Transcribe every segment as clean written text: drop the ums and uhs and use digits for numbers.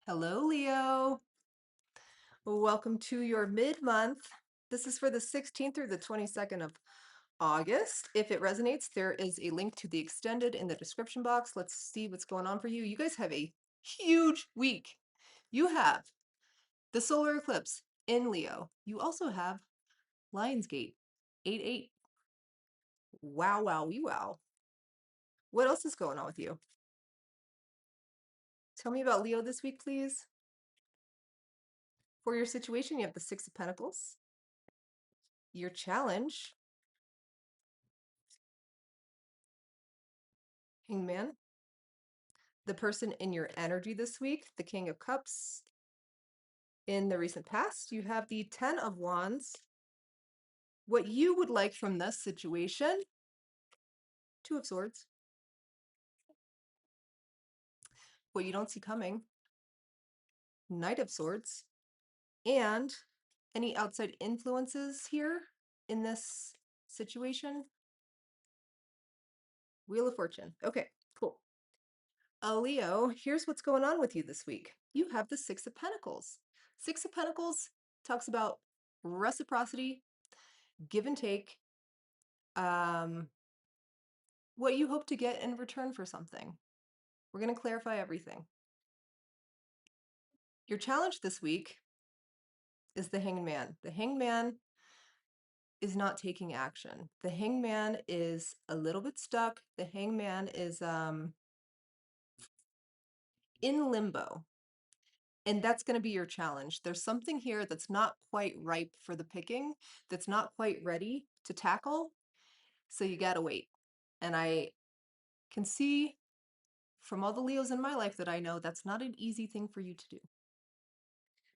Hello, Leo. Welcome to your mid-month. This is for the 16th through the 22nd of August. If it resonates, there is a link to the extended in the description box. Let's see what's going on for you. You guys have a huge week. You have the solar eclipse in Leo. You also have Lionsgate 8-8. Wow, wow, wee wow. What else is going on with you? Tell me about Leo this week, please. For your situation, you have the Six of Pentacles. Your challenge, Hangman. The person in your energy this week, the King of Cups. In the recent past, you have the Ten of Wands. What you would like from this situation, Two of Swords. What you don't see coming, Knight of Swords. And any outside influences here in this situation, Wheel of Fortune. Okay, cool. Leo, here's what's going on with you this week. You have the Six of Pentacles. Six of Pentacles talks about reciprocity, give and take, what you hope to get in return for something. We're going to clarify everything. Your challenge this week is the Hangman. The Hangman is not taking action. The Hangman is a little bit stuck. The Hangman is in limbo. And that's going to be your challenge. There's something here that's not quite ripe for the picking, that's not quite ready to tackle. So you got to wait. And I can see from all the Leos in my life that I know that's not an easy thing for you to do.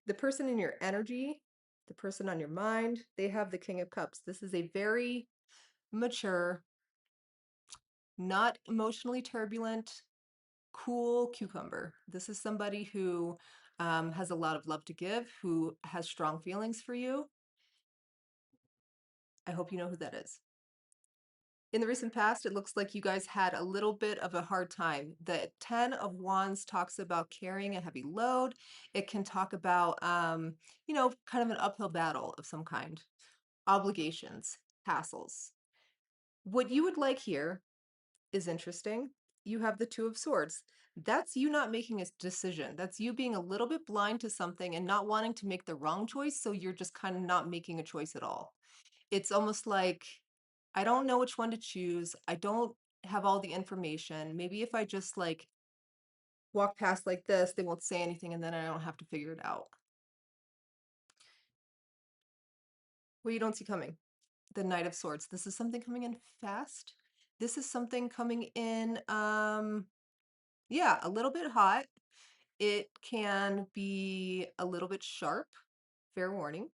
The person in your energy, the person on your mind, they have the King of Cups. This is a very mature, not emotionally turbulent, cool cucumber. This is somebody who has a lot of love to give, who has strong feelings for you. I hope you know who that is. In the recent past, it looks like you guys had a little bit of a hard time. The Ten of Wands talks about carrying a heavy load. It can talk about, kind of an uphill battle of some kind, obligations, hassles. What you would like here is interesting. You have the Two of Swords. That's you not making a decision. That's you being a little bit blind to something and not wanting to make the wrong choice. So you're just kind of not making a choice at all. It's almost like, I don't know which one to choose. I don't have all the information. Maybe if I just like walk past like this, they won't say anything and then I don't have to figure it out. Well, you don't see coming. The Knight of Swords. This is something coming in fast. This is something coming in, yeah, a little bit hot. It can be a little bit sharp, fair warning.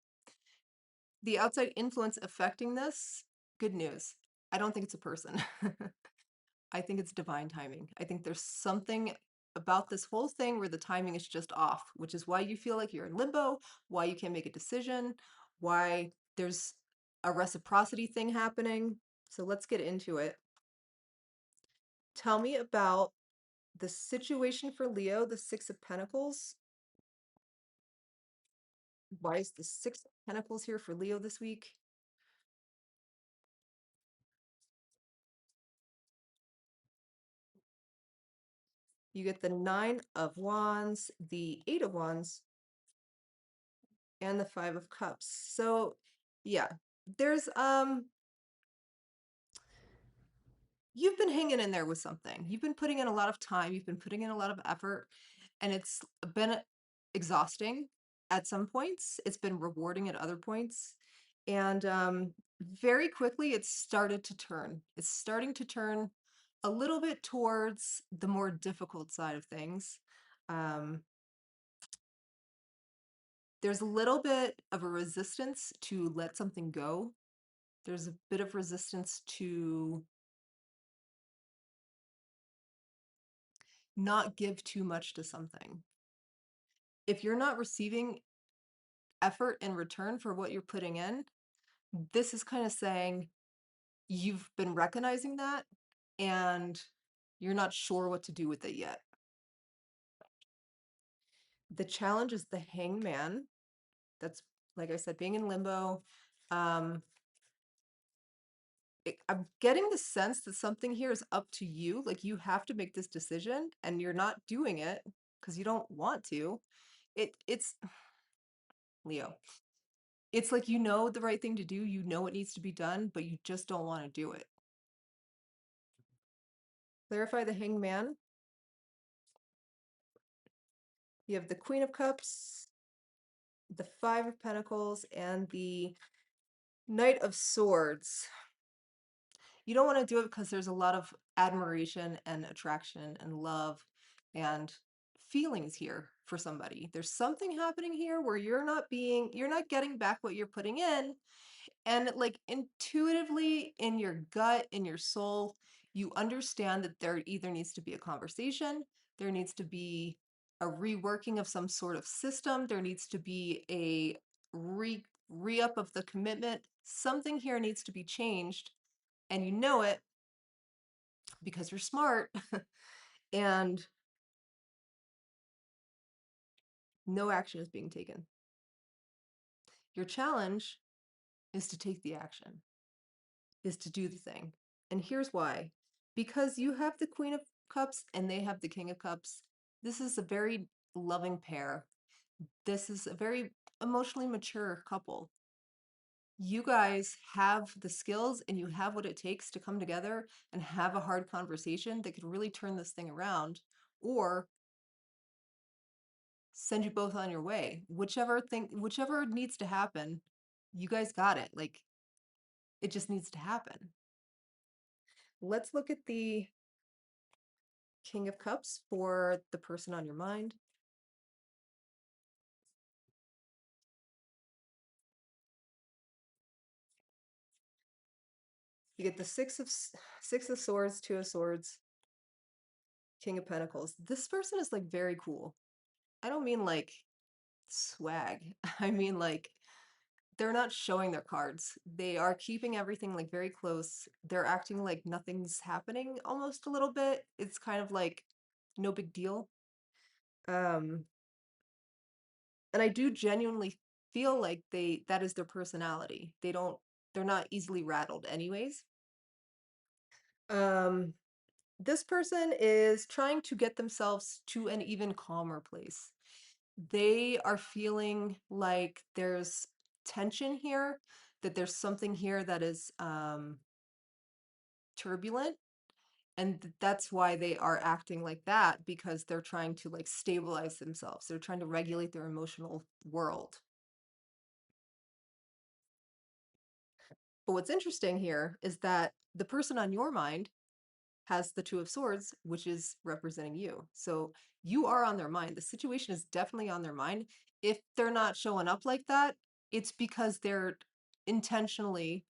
The outside influence affecting this, good news. I don't think it's a person. I think it's divine timing. I think there's something about this whole thing where the timing is just off, which is why you feel like you're in limbo, why you can't make a decision, why there's a reciprocity thing happening. So let's get into it. Tell me about the situation for Leo, the Six of Pentacles. Why is the Six of Pentacles here for Leo this week? You get the Nine of Wands, the Eight of Wands, and the Five of Cups. So yeah, there's you've been hanging in there with something. You've been putting in a lot of time, you've been putting in a lot of effort, and it's been exhausting at some points. It's been rewarding at other points. And very quickly, it's started to turn. It's starting to turn a little bit towards the more difficult side of things. Um, there's a little bit of a resistance to let something go. There's a bit of resistance to not give too much to something. If you're not receiving effort in return for what you're putting in, this is kind of saying you've been recognizing that and you're not sure what to do with it yet. The challenge is the hangman. That's, like I said, being in limbo. Um, I'm getting the sense that something here is up to you. Like you have to make this decision and you're not doing it because you don't want to. It's Leo. It's like you know the right thing to do, you know it needs to be done, but you just don't want to do it. Clarify the hangman. You have the Queen of Cups, the Five of Pentacles, and the Knight of Swords. You don't want to do it because there's a lot of admiration and attraction and love and feelings here for somebody. There's something happening here where you're not getting back what you're putting in. And like intuitively in your gut, in your soul, you understand that there either needs to be a conversation, there needs to be a reworking of some sort of system, there needs to be a re-up of the commitment. Something here needs to be changed, and you know it because you're smart, and no action is being taken. Your challenge is to take the action, is to do the thing. And here's why. Because you have the Queen of Cups and they have the King of Cups, this is a very loving pair. This is a very emotionally mature couple. You guys have the skills and you have what it takes to come together and have a hard conversation that could really turn this thing around or send you both on your way. Whichever needs to happen, you guys got it. Like it just needs to happen. Let's look at the King of Cups for the person on your mind. You get the Six of Swords, Two of Swords, King of Pentacles. This person is like very cool. I don't mean like swag. I mean like they're not showing their cards. They are keeping everything like very close. They're acting like nothing's happening almost a little bit. It's kind of like no big deal. Um, and I do genuinely feel like that is their personality. They're not easily rattled anyways. Um, this person is trying to get themselves to an even calmer place. They are feeling like there's tension here, that there's something here that is turbulent, and that's why they are acting like that, because they're trying to like stabilize themselves. They're trying to regulate their emotional world. But what's interesting here is that the person on your mind has the Two of Swords, which is representing you. So you are on their mind. The situation is definitely on their mind. If they're not showing up like that, it's because they're intentionally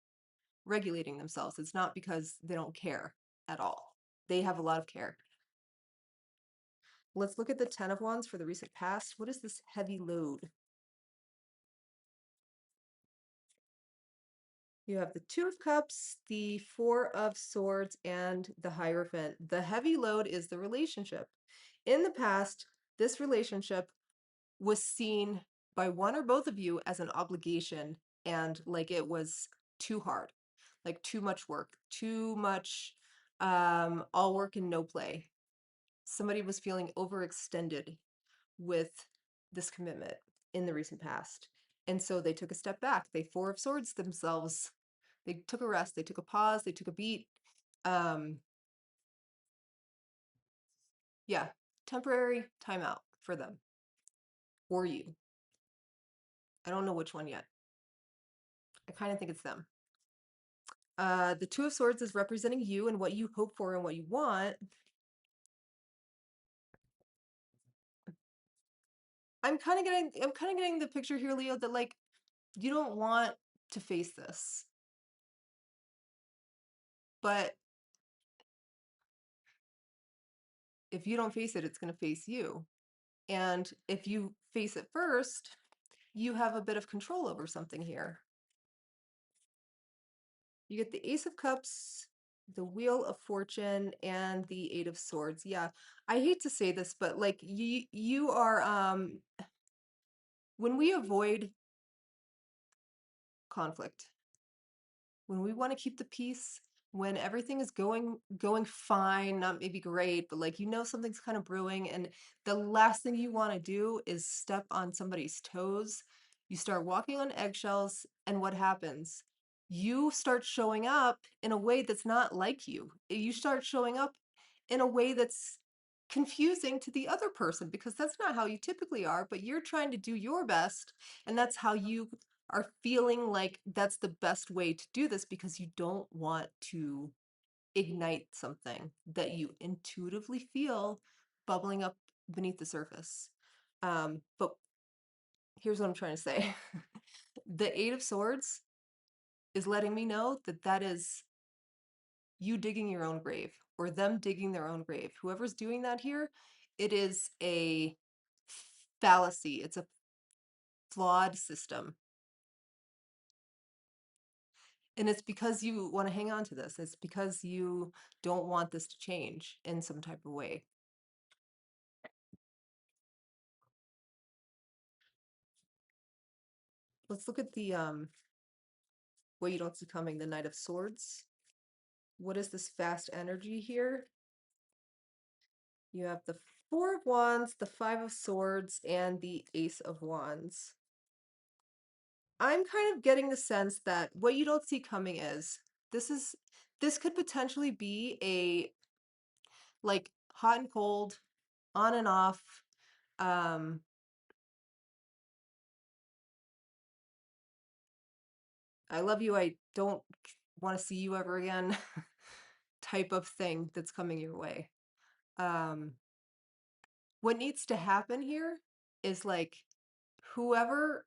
regulating themselves. It's not because they don't care at all. They have a lot of care. Let's look at the Ten of Wands for the recent past. What is this heavy load? You have the Two of Cups, the Four of Swords, and the Hierophant. The heavy load is the relationship. In the past, this relationship was seen by one or both of you as an obligation and like it was too hard, like too much work, too much all work and no play. Somebody was feeling overextended with this commitment in the recent past. And so they took a step back. They Four of Swords themselves. They took a rest, they took a pause, they took a beat. Um, yeah, temporary timeout for them or you. I don't know which one yet. I kind of think it's them. The Two of Swords is representing you and what you hope for and what you want. I'm kind of getting the picture here, Leo, that like you don't want to face this, but if you don't face it, it's going to face you. And if you face it first, you have a bit of control over something here. You get the Ace of Cups, the Wheel of Fortune, and the Eight of Swords. Yeah, I hate to say this, but like you are When we avoid conflict, when we want to keep the peace, when everything is going fine, not maybe great, but like something's kind of brewing, and the last thing you want to do is step on somebody's toes. You start walking on eggshells, and what happens? You start showing up in a way that's not like you. You start showing up in a way that's confusing to the other person because that's not how you typically are, but you're trying to do your best, and that's how you are feeling like that's the best way to do this because you don't want to ignite something that you intuitively feel bubbling up beneath the surface. But here's what I'm trying to say. The Eight of Swords is letting me know that that is you digging your own grave or them digging their own grave. Whoever's doing that here, it is a fallacy. It's a flawed system. And it's because you want to hang on to this. It's because you don't want this to change in some type of way. Let's look at the what you don't see coming, the Knight of Swords. What is this fast energy here? You have the Four of Wands, the Five of Swords, and the Ace of Wands. I'm kind of getting the sense that what you don't see coming is this could potentially be a like hot and cold, on and off, um, I love you, I don't want to see you ever again type of thing that's coming your way. Um, what needs to happen here is like whoever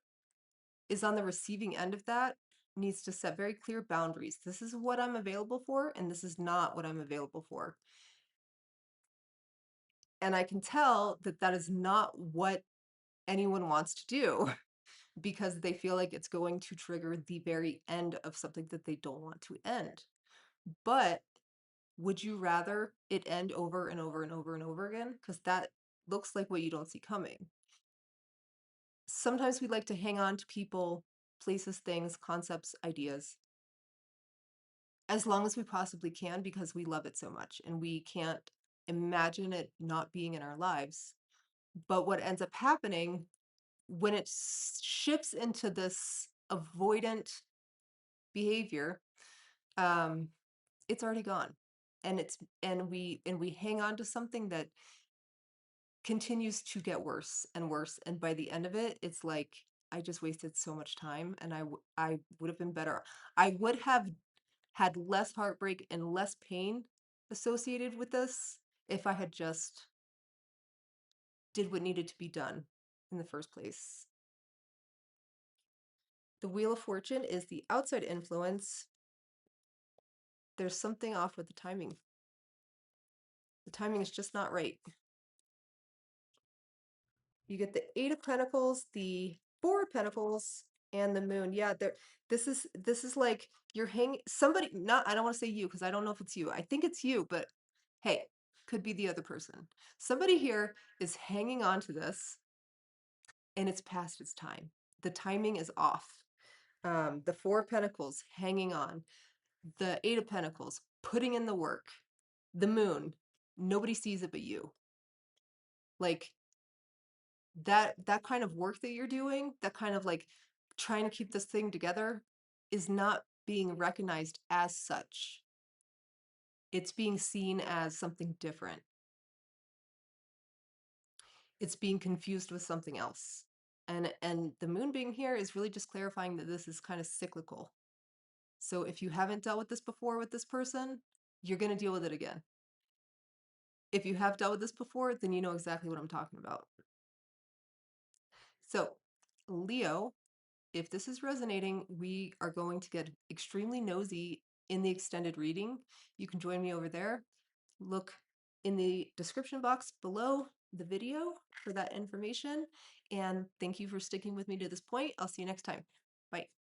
is on the receiving end of that needs to set very clear boundaries. This is what I'm available for, and this is not what I'm available for. And I can tell that that is not what anyone wants to do because they feel like it's going to trigger the very end of something that they don't want to end. But would you rather it end over and over and over and over again? Because that looks like what you don't see coming. Sometimes we like to hang on to people, places, things, concepts, ideas, as long as we possibly can because we love it so much and we can't imagine it not being in our lives. But what ends up happening when it shifts into this avoidant behavior, um, it's already gone. And we hang on to something that continues to get worse and worse. And by the end of it, it's like I just wasted so much time, and I would have been better. I would have had less heartbreak and less pain associated with this if I had just did what needed to be done in the first place. The Wheel of Fortune is the outside influence. There's something off with the timing. The timing is just not right. You get the Eight of Pentacles, the Four of Pentacles, and the Moon. Yeah, there. This is like you're hanging somebody. Not I don't want to say you because I don't know if it's you. I think it's you, but hey, could be the other person. Somebody here is hanging on to this, and it's past its time. The timing is off. The Four of Pentacles hanging on. The Eight of Pentacles putting in the work. The Moon. Nobody sees it but you. Like that kind of work that you're doing, that kind of like trying to keep this thing together is not being recognized as such. It's being seen as something different. It's being confused with something else. And the moon being here is really just clarifying that this is kind of cyclical. So if you haven't dealt with this before with this person, you're going to deal with it again. If you have dealt with this before, then you know exactly what I'm talking about. So, Leo, if this is resonating, we are going to get extremely nosy in the extended reading. You can join me over there. Look in the description box below the video for that information. And thank you for sticking with me to this point. I'll see you next time. Bye.